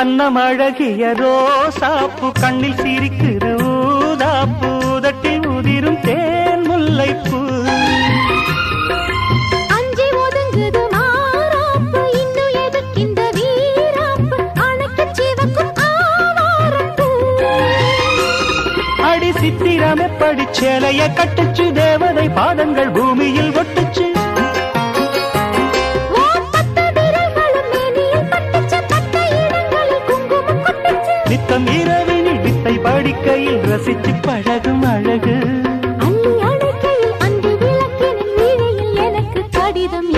கண்ணம் அழகிய ரோசாப்பு கண்ணில் சிரிக்குது ஊதாப்பு உதட்டில் உதிரும் தேன் முல்லைப்பூ அஞ்சி ஒதுங்குது மாறாப்பு இன்னும் எதுக்கிந்த வீராப்பு அணைக்கு சிவக்கும் ஆவாரப்பூ அடி சித்திரம் எப்படி சேலைய கட்டுச்சு தேவதை பாதங்கள் பூமியில் ஒட்டுச்சு நித்தம் இரவினில் வித்தை படிக்கையில் ரசிச்சு பழகும் அழகு அள்ளி அணைக்கையில் அன்று விளக்கினில் வீழையில் எனக்கு கடிதம்